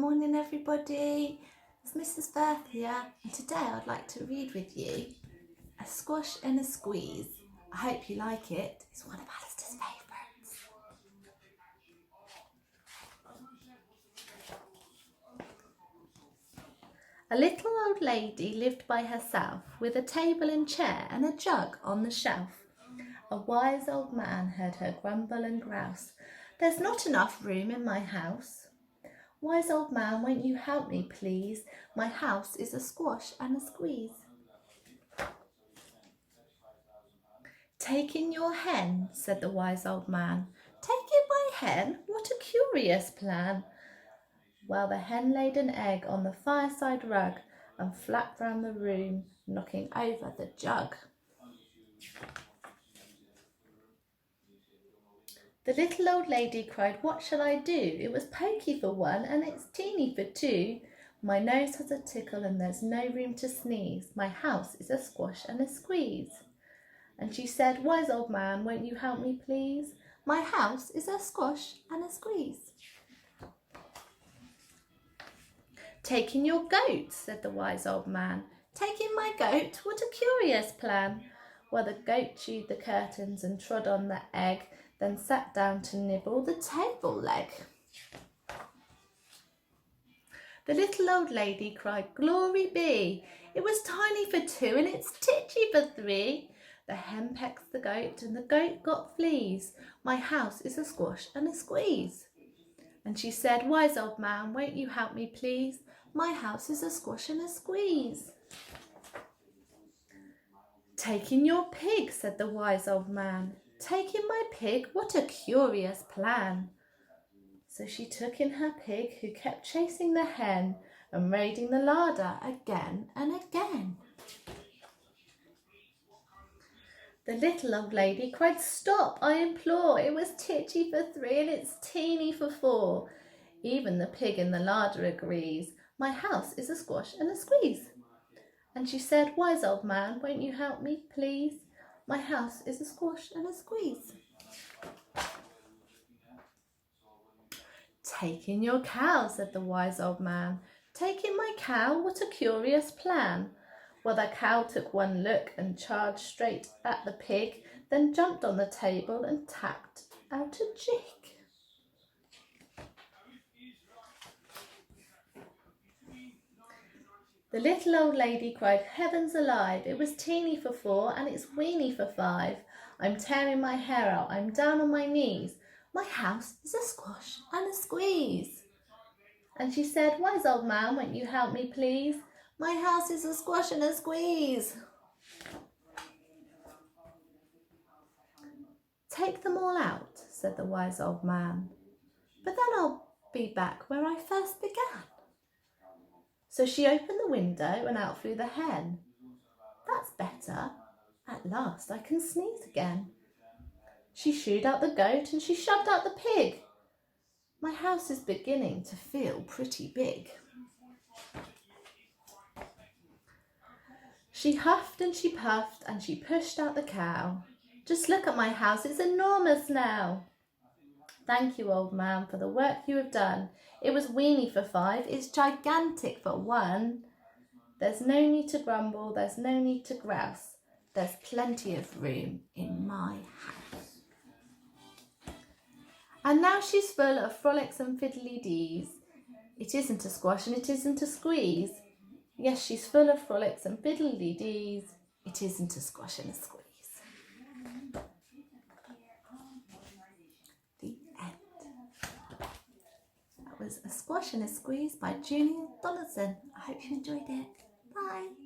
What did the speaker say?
morning everybody, it's Mrs Firth here, and today I'd like to read with you A Squash and a Squeeze. I hope you like it, it's one of Alistair's favourites. A little old lady lived by herself with a table and chair and a jug on the shelf. A wise old man heard her grumble and grouse, "There's not enough room in my house." "Wise old man, won't you help me, please? My house is a squash and a squeeze." "Take in your hen," said the wise old man. "Take in my hen? What a curious plan." Well, the hen laid an egg on the fireside rug and flapped round the room, knocking over the jug. The little old lady cried, "What shall I do? It was pokey for one and it's teeny for two. My nose has a tickle and there's no room to sneeze. My house is a squash and a squeeze." And she said, "Wise old man, won't you help me, please? My house is a squash and a squeeze." "Take in your goat," said the wise old man. "Take in my goat? What a curious plan." Well, the goat chewed the curtains and trod on the egg, then sat down to nibble the table leg. The little old lady cried, "Glory be! It was tiny for two and it's titchy for three." The hen pecked the goat and the goat got fleas. My house is a squash and a squeeze. And she said, "Wise old man, won't you help me, please? My house is a squash and a squeeze." "Take in your pig," said the wise old man. "Take in my pig? What a curious plan." So she took in her pig, who kept chasing the hen and raiding the larder again and again. The little old lady cried, "Stop, I implore! It was titchy for three and it's teeny for four." Even the pig in the larder agrees. My house is a squash and a squeeze. And she said, "Wise old man, won't you help me, please? My house is a squash and a squeeze." "Take in your cow," said the wise old man. "Take in my cow? What a curious plan." Well, the cow took one look and charged straight at the pig, then jumped on the table and tapped out a jig. The little old lady cried, "Heavens alive! It was teeny for four and it's weeny for five. I'm tearing my hair out, I'm down on my knees. My house is a squash and a squeeze." And she said, "Wise old man, won't you help me, please? My house is a squash and a squeeze." "Take them all out," said the wise old man. "But then I'll be back where I first began." So she opened the window and out flew the hen. "That's better. At last I can sneeze again." She shooed out the goat and she shoved out the pig. My house is beginning to feel pretty big. She huffed and she puffed and she pushed out the cow. "Just look at my house, it's enormous now." "Thank you, old man, for the work you have done. It was weeny for five, it's gigantic for one. There's no need to grumble, there's no need to grouse. There's plenty of room in my house." And now she's full of frolics and fiddly-dees. It isn't a squash and it isn't a squeeze. Yes, she's full of frolics and fiddly-dees. It isn't a squash and a squeeze. The end. That was A Squash and a Squeeze by Julia Donaldson. I hope you enjoyed it. Bye.